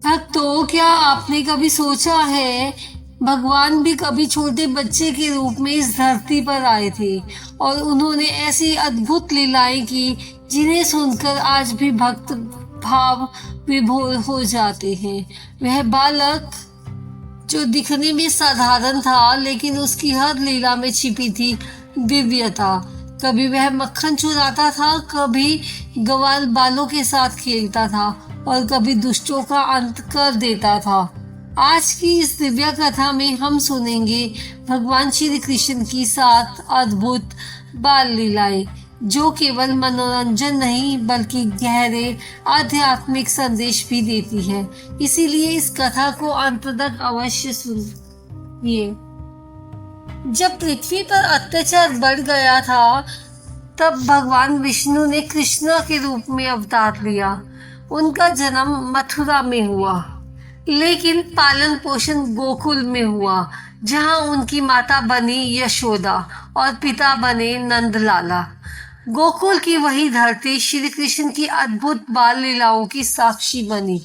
भक्तों, क्या आपने कभी सोचा है भगवान भी कभी छोटे बच्चे के रूप में इस धरती पर आए थे और उन्होंने ऐसी अद्भुत लीलाएं की जिन्हें सुनकर आज भी भक्त भाव विभोर हो जाते हैं। वह बालक जो दिखने में साधारण था, लेकिन उसकी हर लीला में छिपी थी दिव्यता। कभी वह मक्खन चुराता था, कभी ग्वाल बालों के साथ खेलता था और कभी दुष्टों का अंत कर देता था। आज की इस दिव्य कथा में हम सुनेंगे भगवान श्री कृष्ण की 7 अद्भुत बाल लीलाएं, जो केवल मनोरंजन नहीं बल्कि गहरे आध्यात्मिक संदेश भी देती है। इसीलिए इस कथा को अंत तक अवश्य सुनिए। जब पृथ्वी पर अत्याचार बढ़ गया था, तब भगवान विष्णु ने कृष्ण के रूप में अवतार लिया। उनका जन्म मथुरा में हुआ, लेकिन पालन पोषण गोकुल में हुआ, जहां उनकी माता बनी यशोदा और पिता बने नंदलाला। गोकुल की वही धरती श्री कृष्ण की अद्भुत बाल लीलाओं की साक्षी बनी।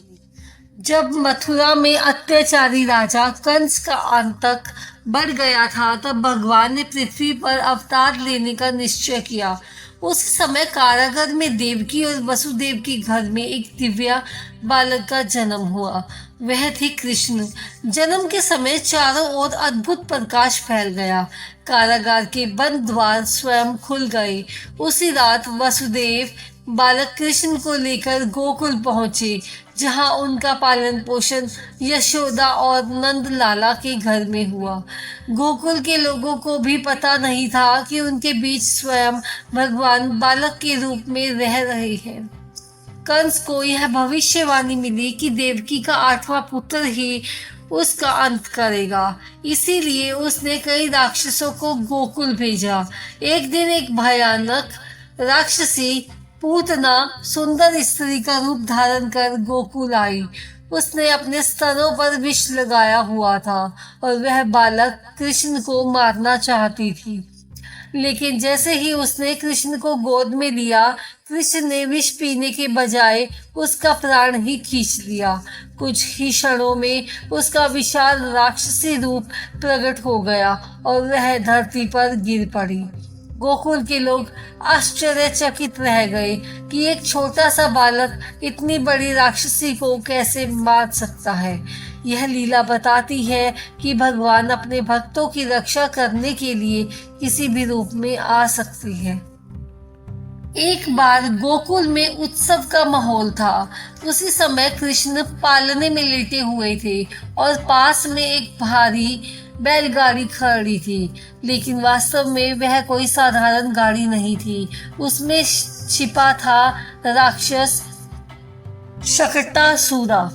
जब मथुरा में अत्याचारी राजा कंस का आतंक बढ़ गया था, तब भगवान ने पृथ्वी पर अवतार लेने का निश्चय किया। उस समय कारागार में देवकी और वसुदेव के घर में एक दिव्य बालक का जन्म हुआ। वह थे कृष्ण। जन्म के समय चारों ओर अद्भुत प्रकाश फैल गया। कारागार के बंद द्वार स्वयं खुल गए। उसी रात वसुदेव बालक कृष्ण को लेकर गोकुल पहुंचे, जहां उनका पालन पोषण यशोदा और नंद लाला के घर में हुआ। गोकुल के लोगों को भी पता नहीं था कि उनके बीच स्वयं भगवान बालक के रूप में रह रहे हैं। कंस को यह भविष्यवाणी मिली कि देवकी का 8वां पुत्र ही उसका अंत करेगा। इसीलिए उसने कई राक्षसों को गोकुल भेजा। एक दिन एक भयानक राक्षसी पूतना सुंदर स्त्री का रूप धारण कर गोकुल आई। उसने अपने स्तनों पर विष लगाया हुआ था और वह बालक कृष्ण को मारना चाहती थी। लेकिन जैसे ही उसने कृष्ण को गोद में लिया, कृष्ण ने विष पीने के बजाय उसका प्राण ही खींच लिया। कुछ ही क्षणों में उसका विशाल राक्षसी रूप प्रकट हो गया और वह धरती पर गिर पड़ी। गोकुल के लोग आश्चर्यचकित रह गए कि एक छोटा सा बालक इतनी बड़ी राक्षसी को कैसे मार सकता है। यह लीला बताती है कि भगवान अपने भक्तों की रक्षा करने के लिए किसी भी रूप में आ सकती है। एक बार गोकुल में उत्सव का माहौल था। उसी समय कृष्ण पालने में लेटे हुए थे और पास में एक भारी बैलगाड़ी खड़ी थी, लेकिन वास्तव में वह कोई साधारण गाड़ी नहीं थी। उसमें छिपा था राक्षस शकटासुरा।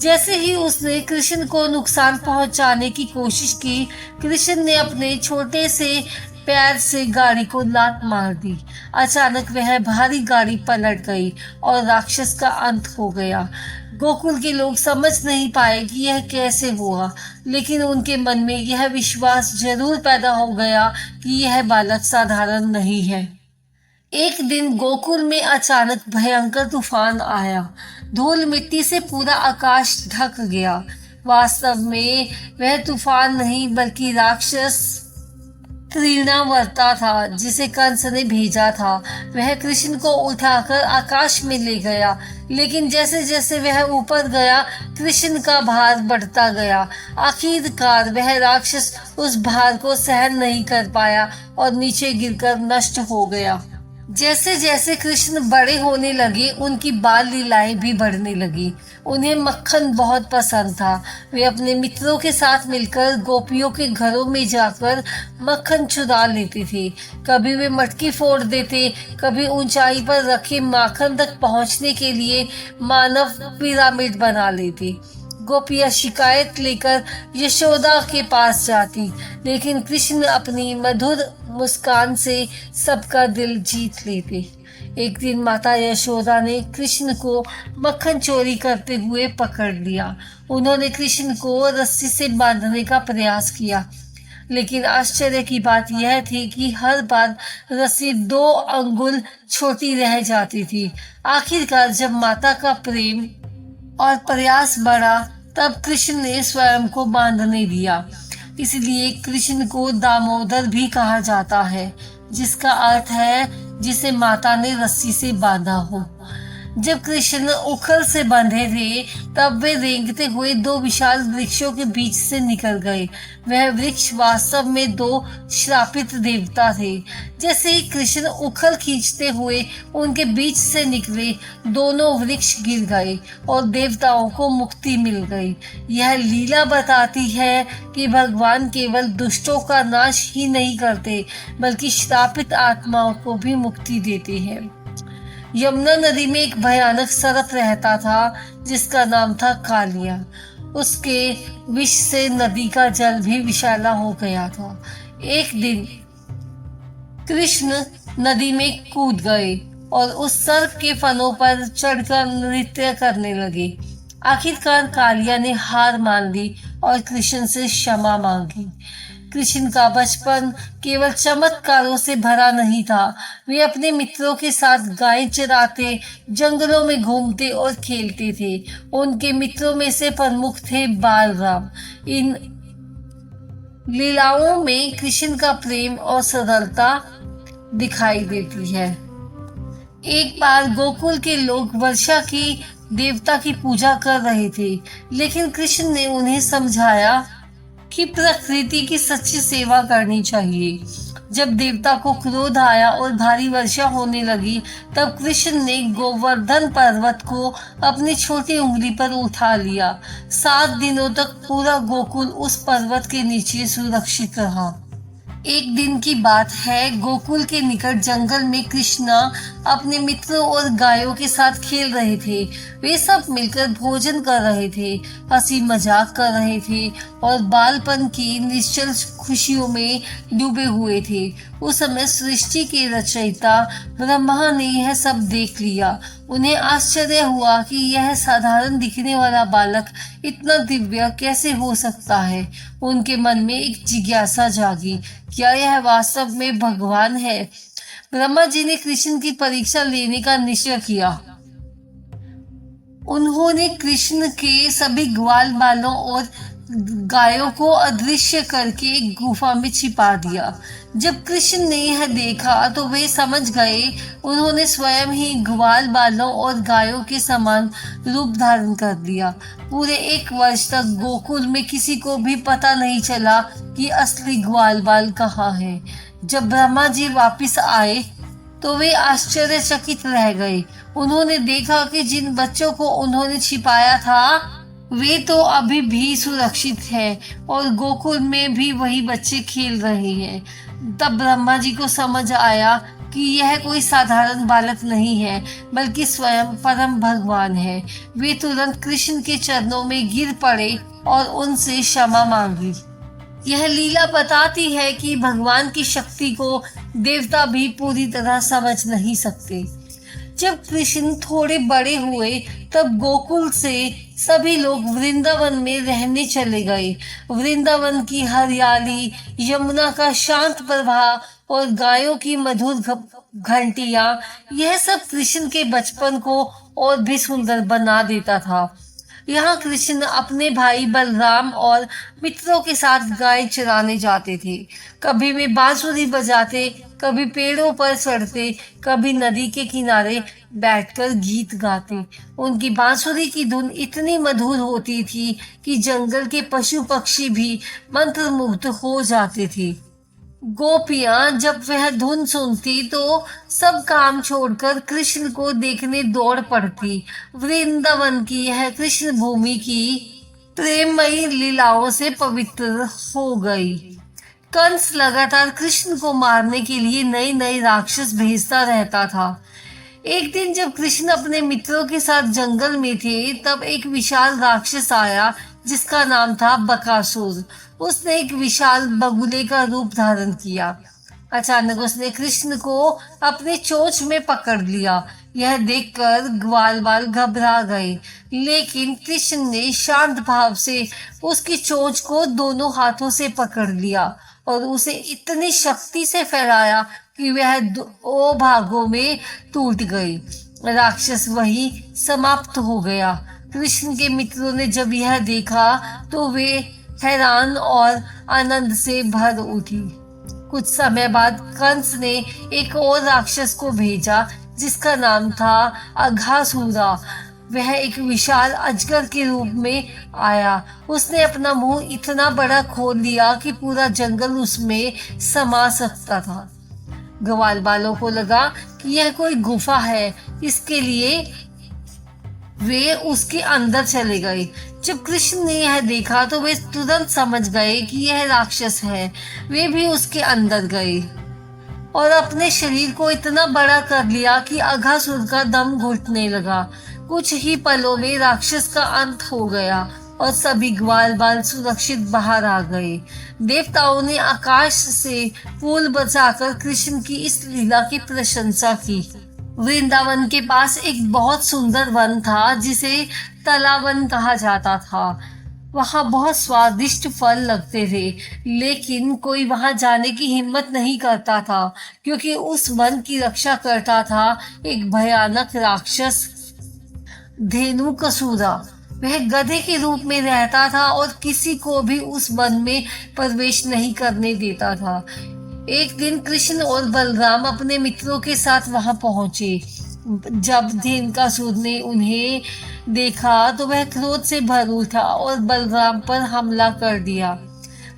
जैसे ही उसने कृष्ण को नुकसान पहुंचाने की कोशिश की, कृष्ण ने अपने छोटे से पैर से गाड़ी को लात मार दी। अचानक वह भारी गाड़ी पलट गई और राक्षस का अंत हो गया। गोकुल के लोग समझ नहीं पाए कि यह कैसे हुआ, लेकिन उनके मन में यह विश्वास जरूर पैदा हो गया कि यह बालक साधारण नहीं है। एक दिन गोकुल में अचानक भयंकर तूफान आया। धूल मिट्टी से पूरा आकाश ढक गया। वास्तव में वह तूफान नहीं बल्कि राक्षस तृणावर्ता था, जिसे कंस ने भेजा था। वह कृष्ण को उठाकर आकाश में ले गया, लेकिन जैसे जैसे वह ऊपर गया, कृष्ण का भार बढ़ता गया। आखिरकार वह राक्षस उस भार को सहन नहीं कर पाया और नीचे गिरकर नष्ट हो गया। जैसे जैसे कृष्ण बड़े होने लगे, उनकी बाल लीलाएं भी बढ़ने लगी। उन्हें मक्खन बहुत पसंद था। वे अपने मित्रों के साथ मिलकर गोपियों के घरों में जाकर मक्खन चुरा लेते थे। कभी वे मटकी फोड़ देते, कभी ऊंचाई पर रखे माखन तक पहुंचने के लिए मानव पिरामिड बना लेते। गोपियां शिकायत लेकर यशोदा के पास जाती, लेकिन कृष्ण अपनी मधुर मुस्कान से सबका दिल जीत लेते। एक दिन माता यशोदा ने कृष्ण को मक्खन चोरी करते हुए पकड़ लिया। उन्होंने कृष्ण को रस्सी से बांधने का प्रयास किया, लेकिन आश्चर्य की बात यह थी कि हर बार रस्सी 2 अंगुल छोटी रह जाती थी। आखिरकार जब माता का प्रेम और प्रयास बढ़ा तब कृष्ण ने स्वयं को बांधने दिया। इसलिए कृष्ण को दामोदर भी कहा जाता है, जिसका अर्थ है जिसे माता ने रस्सी से बांधा हो। जब कृष्ण उखल से बंधे थे तब वे रेंगते हुए दो विशाल वृक्षों के बीच से निकल गए। वह वृक्ष वास्तव में दो श्रापित देवता थे। जैसे ही कृष्ण उखल खींचते हुए उनके बीच से निकले, दोनों वृक्ष गिर गए और देवताओं को मुक्ति मिल गई। यह लीला बताती है कि भगवान केवल दुष्टों का नाश ही नहीं करते, बल्कि श्रापित आत्माओं को भी मुक्ति देते हैं। यमुना नदी में एक भयानक सर्प रहता था जिसका नाम था कालिया। उसके विष से नदी का जल भी विषैला हो गया था। एक दिन कृष्ण नदी में कूद गए और उस सर्प के फनों पर चढ़कर नृत्य करने लगे। आखिरकार कालिया ने हार मान ली और कृष्ण से क्षमा मांगी। कृष्ण का बचपन केवल चमत्कारों से भरा नहीं था। वे अपने मित्रों के साथ गायें चराते, जंगलों में घूमते और खेलते थे। उनके मित्रों में से प्रमुख थे बालराम। इन लीलाओं में कृष्ण का प्रेम और सरलता दिखाई देती है। एक बार गोकुल के लोग वर्षा की देवता की पूजा कर रहे थे, लेकिन कृष्ण ने उन्हें समझाया कि प्रकृति की सच्ची सेवा करनी चाहिए। जब देवता को क्रोध आया और भारी वर्षा होने लगी, तब कृष्ण ने गोवर्धन पर्वत को अपनी छोटी उंगली पर उठा लिया। 7 दिनों तक पूरा गोकुल उस पर्वत के नीचे सुरक्षित रहा। एक दिन की बात है, गोकुल के निकट जंगल में कृष्णा अपने मित्रों और गायों के साथ खेल रहे थे। वे सब मिलकर भोजन कर रहे थे, हंसी मजाक कर रहे थे और बालपन की निश्चल खुशियों में डूबे हुए थे। उस समय सृष्टि के रचयिता ब्रह्मा ने यह सब देख लिया। उन्हें आश्चर्य हुआ कि यह साधारण दिखने वाला बालक इतना दिव्य कैसे हो सकता है। उनके मन में एक जिज्ञासा जागी, क्या यह वास्तव में भगवान है? ब्रह्मा जी ने कृष्ण की परीक्षा लेने का निश्चय किया। उन्होंने कृष्ण के सभी ग्वाल बालों और गायों को अदृश्य करके एक गुफा में छिपा दिया। जब कृष्ण ने यह देखा तो वे समझ गए। उन्होंने स्वयं ही ग्वाल बालों और गायों के समान रूप धारण कर दिया। पूरे 1 वर्ष तक गोकुल में किसी को भी पता नहीं चला कि असली ग्वाल बाल कहाँ है। जब ब्रह्मा जी वापिस आए तो वे आश्चर्यचकित रह गए। उन्होंने देखा कि जिन बच्चों को उन्होंने छिपाया था वे तो अभी भी सुरक्षित हैं और गोकुल में भी वही बच्चे खेल रहे हैं। तब ब्रह्मा जी को समझ आया कि यह कोई साधारण बालक नहीं है, बल्कि स्वयं परम भगवान है। वे तुरंत कृष्ण के चरणों में गिर पड़े और उनसे क्षमा मांगी। यह लीला बताती है कि भगवान की शक्ति को देवता भी पूरी तरह समझ नहीं सकते। जब कृष्ण थोड़े बड़े हुए तब गोकुल से सभी लोग वृंदावन में रहने चले गए। वृंदावन की हरियाली, यमुना का शांत प्रवाह और गायों की मधुर घंटियां, यह सब कृष्ण के बचपन को और भी सुंदर बना देता था। यहाँ कृष्ण अपने भाई बलराम और मित्रों के साथ गाय चराने जाते थे। कभी वे बांसुरी बजाते, कभी पेड़ों पर चढ़ते, कभी नदी के किनारे बैठकर गीत गाते। उनकी बांसुरी की धुन इतनी मधुर होती थी कि जंगल के पशु पक्षी भी मंत्रमुग्ध हो जाते थे। गोपियां जब वह धुन सुनती तो सब काम छोड़कर कृष्ण को देखने दौड़ पड़ती। वृंदावन की यह कृष्ण भूमि की प्रेममयी लीलाओं से पवित्र हो गई। कंस लगातार कृष्ण को मारने के लिए नए नए राक्षस भेजता रहता था। एक दिन जब कृष्ण अपने मित्रों के साथ जंगल में थे, तब एक विशाल राक्षस आया जिसका नाम था बकासुर। उसने एक विशाल बगुले का रूप धारण किया। अचानक उसने कृष्ण को अपने चोंच में पकड़ लिया। यह देखकर ग्वाल बाल घबरा गए, लेकिन कृष्ण ने शांत भाव से उसकी चोंच को दोनों हाथों से पकड़ लिया और उसे इतनी शक्ति से फैलाया कि वह 2 भागों में टूट गई। राक्षस वही समाप्त हो गया। कृष्ण के मित्रों ने जब यह देखा तो वे हैरान और आनंद से भर उठी। कुछ समय बाद कंस ने एक और राक्षस को भेजा जिसका नाम था अघासुरा। वह एक विशाल अजगर के रूप में आया। उसने अपना मुंह इतना बड़ा खोल लिया कि पूरा जंगल उसमें समा सकता था। ग्वाल बालों को लगा कि यह कोई गुफा है, इसके लिए वे उसके अंदर चले गए। जब कृष्ण ने यह देखा तो वे तुरंत समझ गए कि यह राक्षस है। वे भी उसके अंदर गए और अपने शरीर को इतना बड़ा कर लिया कि अघासुर का दम घुटने लगा। कुछ ही पलों में राक्षस का अंत हो गया और सभी ग्वाल बाल सुरक्षित बाहर आ गए। देवताओं ने आकाश से फूल बरसाकर कृष्ण की इस लीला की प्रशंसा की। वृंदावन के पास एक बहुत सुंदर वन था जिसे तलावन कहा जाता था। वहाँ बहुत स्वादिष्ट फल लगते थे, लेकिन कोई वहाँ जाने की हिम्मत नहीं करता था क्योंकि उस वन की रक्षा करता था एक भयानक राक्षस धेनुकासुर। वह गधे के रूप में रहता था और किसी को भी उस वन में प्रवेश नहीं करने देता था। एक दिन कृष्ण और बलराम अपने मित्रों के साथ वहां पहुंचे। जब धेनुकासुर ने उन्हें देखा तो वह क्रोध से भर उठा और बलराम पर हमला कर दिया।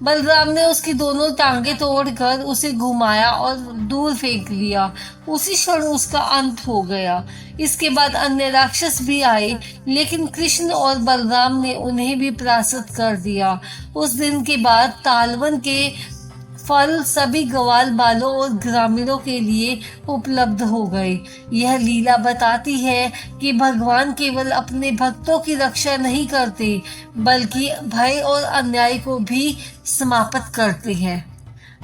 बलराम ने उसकी दोनों टांगें तोड़कर उसे घुमाया और दूर फेंक दिया। उसी क्षण उसका अंत हो गया। इसके बाद अन्य राक्षस भी आए, लेकिन कृष्ण और बलराम ने उन्हें भी परास्त कर दिया। उस दिन के बाद तालवन के फल सभी ग्वाल बालों और ग्रामीणों के लिए उपलब्ध हो गए। यह लीला बताती है कि भगवान केवल अपने भक्तों की रक्षा नहीं करते, बल्कि भय और अन्याय को भी समाप्त करते हैं।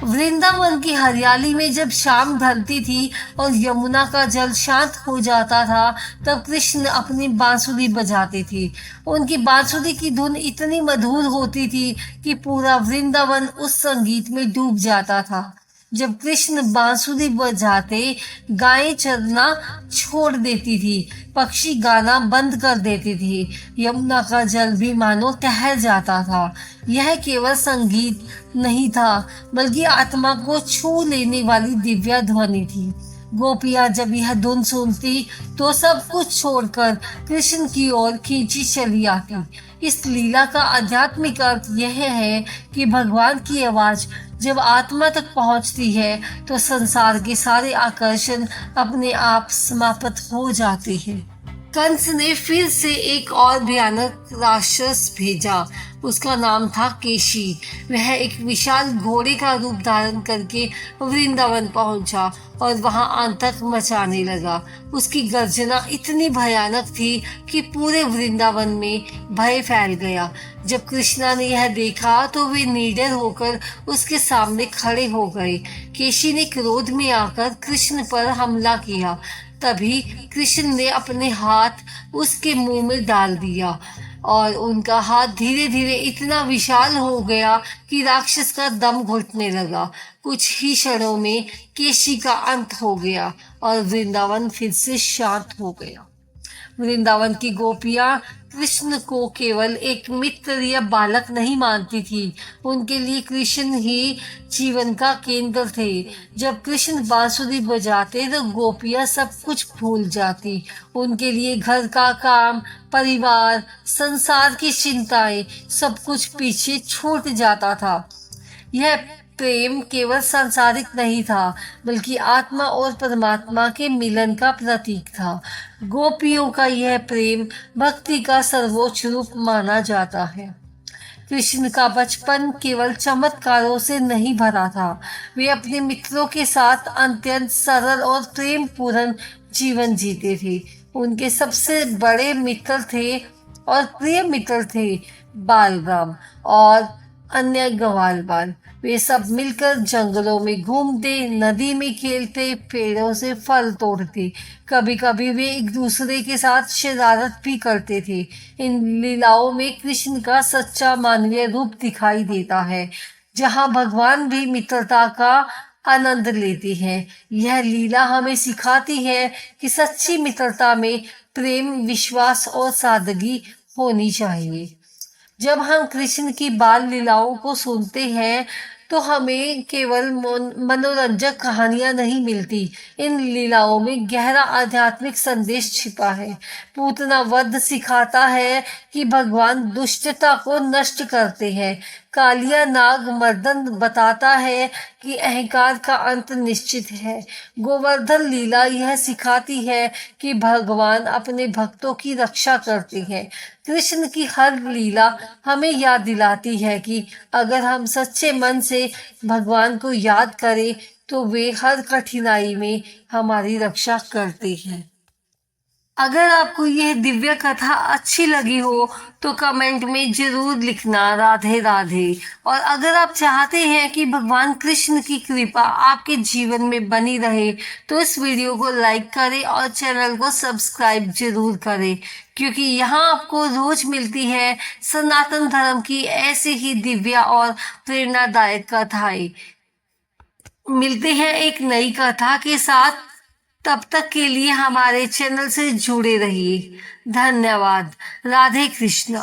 वृंदावन की हरियाली में जब शाम ढलती थी और यमुना का जल शांत हो जाता था, तब कृष्ण अपनी बांसुरी बजाते थे। उनकी बांसुरी की धुन इतनी मधुर होती थी कि पूरा वृंदावन उस संगीत में डूब जाता था। जब कृष्ण बांसुरी बजाते, गायें चरना छोड़ देती थी, पक्षी गाना बंद कर देते थे, यमुना का जल भी मानो ठहर जाता था। यह केवल संगीत नहीं था, बल्कि आत्मा को छू लेने वाली दिव्य ध्वनि थी। गोपियां जब यह धुन सुनती तो सब कुछ छोड़कर कृष्ण की ओर खींची चली आती। इस लीला का आध्यात्मिक अर्थ यह है कि भगवान की आवाज जब आत्मा तक पहुंचती है तो संसार के सारे आकर्षण अपने आप समाप्त हो जाते हैं। कंस ने फिर से एक और भयानक राक्षस भेजा। उसका नाम था केशी। वह एक विशाल घोड़े का रूप धारण करके वृंदावन पहुंचा और वहां आतंक मचाने लगा। उसकी गर्जना इतनी भयानक थी कि पूरे वृंदावन में भय फैल गया। जब कृष्णा ने यह देखा तो वे निडर होकर उसके सामने खड़े हो गए। केशी ने क्रोध में आकर कृष्ण पर हमला किया। तभी कृष्ण ने अपने हाथ उसके मुंह में डाल दिया और उनका हाथ धीरे धीरे इतना विशाल हो गया कि राक्षस का दम घुटने लगा। कुछ ही क्षणों में केशी का अंत हो गया और वृंदावन फिर से शांत हो गया। वृंदावन की गोपियां कृष्ण को केवल एक मित्र या बालक नहीं मानती थी। उनके लिए कृष्ण ही जीवन का केंद्र थे। जब कृष्ण बांसुरी बजाते तो गोपियां सब कुछ भूल जाती। उनके लिए घर का काम, परिवार, संसार की चिंताएं सब कुछ पीछे छूट जाता था। यह प्रेम केवल सांसारिक नहीं था, बल्कि आत्मा और परमात्मा के मिलन का प्रतीक था। गोपियों का यह प्रेम भक्ति का सर्वोच्च रूप माना जाता है। कृष्ण का बचपन केवल चमत्कारों से नहीं भरा था। वे अपने मित्रों के साथ अत्यंत सरल और प्रेम पूर्ण जीवन जीते थे। उनके सबसे बड़े मित्र थे और प्रिय मित्र थे बालराम और अन्य ग्वाल बाल। वे सब मिलकर जंगलों में घूमते, नदी में खेलते, पेड़ों से फल तोड़ते। कभी कभी वे एक दूसरे के साथ शरारत भी करते थे। इन लीलाओं में कृष्ण का सच्चा मानवीय रूप दिखाई देता है, जहाँ भगवान भी मित्रता का आनंद लेते हैं। यह लीला हमें सिखाती है कि सच्ची मित्रता में प्रेम, विश्वास और सादगी होनी चाहिए। जब हम कृष्ण की बाल लीलाओं को सुनते हैं तो हमें केवल मनोरंजक कहानियां नहीं मिलती। इन लीलाओं में गहरा आध्यात्मिक संदेश छिपा है। पूतना वध सिखाता है कि भगवान दुष्टता को नष्ट करते हैं। कालिया नाग मर्दन बताता है कि अहंकार का अंत निश्चित है। गोवर्धन लीला यह सिखाती है कि भगवान अपने भक्तों की रक्षा करते हैं। कृष्ण की हर लीला हमें याद दिलाती है कि अगर हम सच्चे मन से भगवान को याद करें तो वे हर कठिनाई में हमारी रक्षा करते हैं। अगर आपको यह दिव्य कथा अच्छी लगी हो तो कमेंट में जरूर लिखना राधे राधे। और अगर आप चाहते हैं कि भगवान कृष्ण की कृपा आपके जीवन में बनी रहे तो इस वीडियो को लाइक करें और चैनल को सब्सक्राइब जरूर करें, क्योंकि यहाँ आपको रोज मिलती है सनातन धर्म की ऐसी ही दिव्य और प्रेरणादायक कथाएं। मिलते हैं एक नई कथा के साथ। तब तक के लिए हमारे चैनल से जुड़े रहिए। धन्यवाद। राधे कृष्ण।